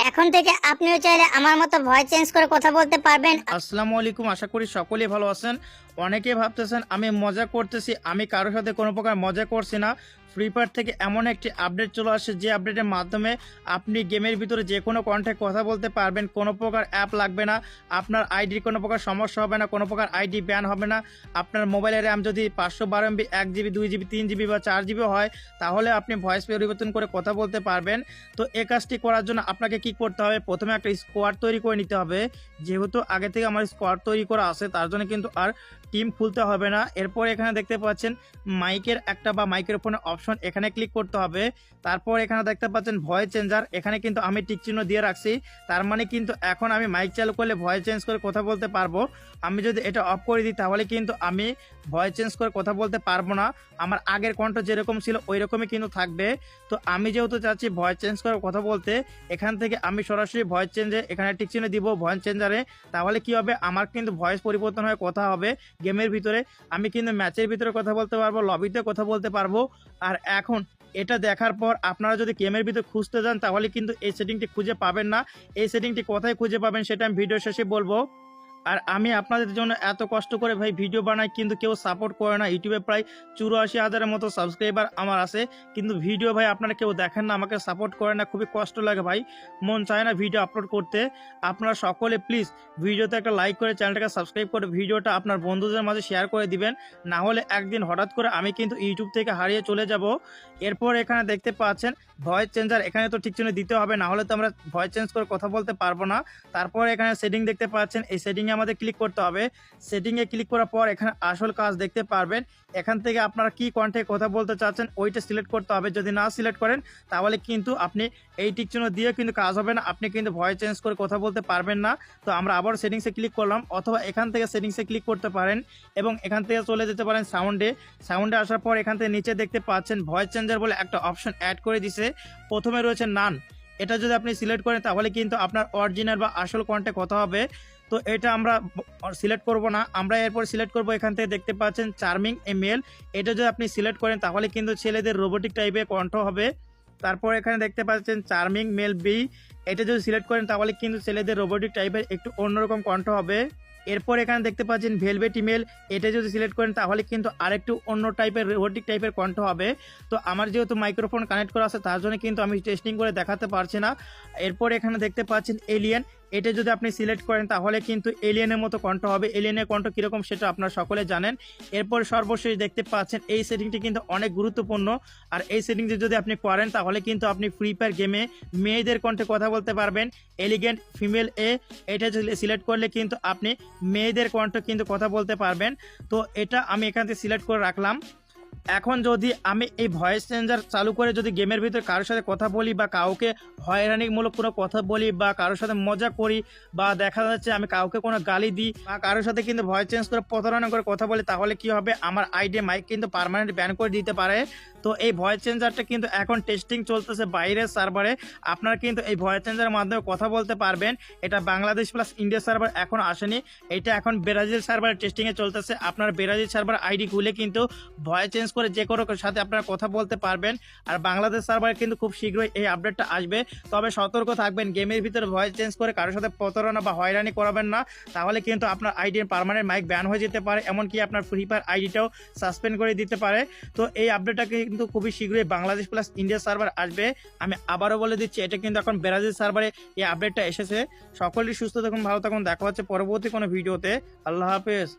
এখন থেকে আপনিও চাইলে আমার মতো ভয়েস চেঞ্জ করে কথা বলতে পারবেন। আসসালামু আলাইকুম, আশা করি সকলেই ভালো আছেন। অনেকে ভাবতেছেন আমি মজা করতেছি, আমি কারোর সাথে কোনো প্রকার মজা করছি না। ফ্রি ফায়ার থেকে এমন একটি আপডেট চলে আসে, যে আপডেটের মাধ্যমে আপনি গেমের ভিতরে যে কোনো কণ্ঠে কথা বলতে পারবেন। কোনো প্রকার অ্যাপ লাগবে না, আপনার আইডির কোনো প্রকার সমস্যা হবে না, কোনো প্রকার আইডি ব্যান হবে না। আপনার মোবাইলের র্যাম যদি 512 MB, 1 GB, 2 GB, 3 GB বা 4 GB হয়, তাহলে আপনি ভয়েস পরিবর্তন করে কথা বলতে পারবেন। তো এই কাজটি করার জন্য আপনাকে কি করতে হবে, প্রথমে একটা স্কোয়াড তৈরি করে নিতে হবে। যেহেতু আগে থেকে আমার স্কোয়াড তৈরি করা আছে, তার জন্য কিন্তু আর টিম খুলতে হবে না। এরপর এখানে দেখতে পাচ্ছেন মাইকের একটা বা মাইক্রোফোনের অপশন, এখানে ক্লিক করতে হবে। তারপর এখানে দেখতে পাচ্ছেন ভয়েস চেঞ্জার, এখানে কিন্তু আমি টিক চিহ্ন দিয়ে রাখছি। তার মানে কিন্তু এখন আমি মাইক চালু করলে ভয়েস চেঞ্জ করে কথা বলতে পারবো। আমি যদি এটা অফ করে দিই, তাহলে কিন্তু আমি ভয়েস চেঞ্জ করে কথা বলতে পারবো না। আমার আগের কণ্ঠ যেরকম ছিল ওই রকমই কিন্তু থাকবে। তো আমি যেহেতু চাচ্ছি ভয়েস চেঞ্জ করে কথা বলতে, এখান থেকে আমি সরাসরি ভয়েস চেঞ্জে এখানে টিক চিহ্ন দিব ভয়েস চেঞ্জারে। তাহলে কি হবে, আমার কিন্তু ভয়েস পরিবর্তন হয়ে কথা হবে গেমের ভিতরে। আমি কিন্তু ম্যাচের ভিতরে কথা বলতে পারবো, লবিতে কথা বলতে পারবো। আর এখন এটা দেখার পর আপনারা যদি গেমের ভিতরে খুঁজতে যান, তাহলে কিন্তু এই সেটিংটি খুঁজে পাবেন না। এই সেটিংটি কোথায় খুঁজে পাবেন সেটা আমি ভিডিও শেষে বলবো। আর আমি আপনাদের জন্য এত কষ্ট করে ভাই ভিডিও বানাই, কিন্তু কেউ সাপোর্ট করে না। ইউটিউবে প্রায় 84,000-এর মতো সাবস্ক্রাইবার আমার আছে, কিন্তু ভিডিও ভাই আপনারা কেউ দেখেন না, আমাকে সাপোর্ট করে না। খুবই কষ্ট লাগে ভাই, মন চায় না ভিডিও আপলোড করতে। আপনারা সকলে প্লিজ ভিডিওতে একটা লাইক করে চ্যানেলটাকে সাবস্ক্রাইব করে ভিডিওটা আপনার বন্ধুদের মাঝে শেয়ার করে দিবেন। না হলে একদিন হঠাৎ করে আমি কিন্তু ইউটিউব থেকে হারিয়ে চলে যাব। এরপর এখানে দেখতে পাচ্ছেন ভয়েস চেঞ্জার, এখানে তো ঠিক চিহ্ন দিতে হবে, না হলে তো আমরা ভয়েস চেঞ্জ করে কথা বলতে পারবো না। তারপর এখানে সেটিং দেখতে পাচ্ছেন, এই সেটিংয়ে আমাদের ক্লিক করতে হবে। সেটিংয়ে ক্লিক করার পর এখানে আসল কাজ দেখতে পারবেন। এখান থেকে আপনারা কি কণ্ঠে কথা বলতে চাচ্ছেন ওইটা সিলেক্ট করতে হবে। যদি না সিলেক্ট করেন, তাহলে কিন্তু আপনি এই টিক চিহ্ন দিয়ে কিন্তু কাজ হবে না, আপনি কিন্তু ভয়েস চেঞ্জ করে কথা বলতে পারবেন না। তো আমরা আবার সেটিংসে ক্লিক করলাম, অথবা এখান থেকে সেটিংসে ক্লিক করতে পারেন এবং এখান থেকে চলে যেতে পারেন সাউন্ডে আসার পর এখান থেকে নিচে দেখতে পাচ্ছেন ভয়েস চেঞ্জার বলে একটা অপশন অ্যাড করে দিছে। প্রথমে রয়েছে নান, এটা যদি আপনি সিলেক্ট করেন, তাহলে কিন্তু আপনার অরিজিনাল বা আসল কণ্ঠে কথা হবে। তো এটা আমরা সিলেক্ট করব না, আমরা এরপর সিলেক্ট করব এখান থেকে দেখতে পাচ্ছেন চার্মিং এ মেল। এটা যদি আপনি সিলেক্ট করেন, তাহলে কিন্তু ছেলেদের রোবোটিক টাইপের কণ্ঠ হবে। তারপর এখানে দেখতে পাচ্ছেন চার্মিং মেল বি, এটা যদি সিলেক্ট করেন, তাহলে কিন্তু ছেলেদের রোবোটিক টাইপের একটু অন্যরকম কণ্ঠ হবে। এরপর এখানে দেখতে পাচ্ছেন ভেলভেট ইমেল, এটা যদি সিলেক্ট করেন, তাহলে কিন্তু আরেকটু অন্য টাইপের রোবোটিক টাইপের কণ্ঠ হবে। তো আমার যেহেতু মাইক্রোফোন কানেক্ট করা আছে, তার জন্য কিন্তু আমি টেস্টিং করে দেখাতে পারছি না। এরপর এখানে দেখতে পাচ্ছেন এলিয়েন, এটা যদি আপনি সিলেক্ট করেন, তাহলে কিন্তু এলিয়েনের মতো কণ্ঠ হবে। এলিয়েনের কণ্ঠ কীরকম সেটা আপনারা সকলে জানেন। এরপর সর্বশেষ দেখতে পাচ্ছেন এই সেটিংটি কিন্তু অনেক গুরুত্বপূর্ণ। আর এই সেটিংটি যদি আপনি করেন, তাহলে কিন্তু আপনি ফ্রি ফায়ার গেমে মেয়েদের কণ্ঠে কথা বলতে পারবেন। এলিগেন্ট ফিমেল এ, এটা সিলেক্ট করলে কিন্তু আপনি মেয়েদের কণ্ঠ কিন্তু কথা বলতে পারবেন। তো এটা আমি এখান থেকে সিলেক্ট করে রাখলাম। এখন যদি আমি এই ভয়েস চেঞ্জার চালু করে যদি গেমের ভিতরে কারোর সাথে কথা বলি, বা কাউকে হয়রানিমূলক কোনো কথা বলি, বা কারোর সাথে মজা করি, বা দেখা যাচ্ছে আমি কাউকে কোনো গালি দিই, বা কারোর সাথে কিন্তু ভয়েস চেঞ্জ করে প্রতারণা করে কথা বলি, তাহলে কি হবে, আমার আইডি মাইক কিন্তু পার্মানেন্ট ব্যান করে দিতে পারে। তো এই ভয়েস চেঞ্জারটা কিন্তু এখন টেস্টিং চলতেছে বাইরের সার্ভারে। আপনারা কিন্তু এই ভয়েস চেঞ্জারের মাধ্যমে কথা বলতে পারবেন। এটা বাংলাদেশ প্লাস ইন্ডিয়া সার্ভার এখন আসেনি, এটা এখন ব্রাজিল সার্ভারে টেস্টিংয়ে চলতেছে। আপনার ব্রাজিল সার্ভার আইডি খুলে কিন্তু ভয়েস চেঞ্জ করে যে কোনো সাথে আপনারা কথা বলতে পারবেন। আর বাংলাদেশ সার্ভারে কিন্তু খুব শীঘ্রই এই আপডেটটা আসবে। তবে সতর্ক থাকবেন, গেমের ভিতরে ভয়েস চেঞ্জ করে কারোর সাথে প্রতারণা বা হয়রানি করাবেন না, তাহলে কিন্তু আপনার আইডির পার্মানেন্ট মাইক ব্যান হয়ে যেতে পারে, এমনকি আপনার ফ্রি ফায়ার আইডিটাও সাসপেন্ড করে দিতে পারে। তো এই আপডেটটা কিন্তু খুবই শীঘ্রই বাংলাদেশ প্লাস ইন্ডিয়া সার্ভার আসবে। আমি আবারও বলে দিচ্ছি, এটা কিন্তু এখন ব্রাজিল সার্ভারে এই আপডেটটা এসেছে। সকলেই সুস্থ থাকুন, ভালো থাকুন, দেখা হচ্ছে পরবর্তী কোনো ভিডিওতে। আল্লাহ হাফেজ।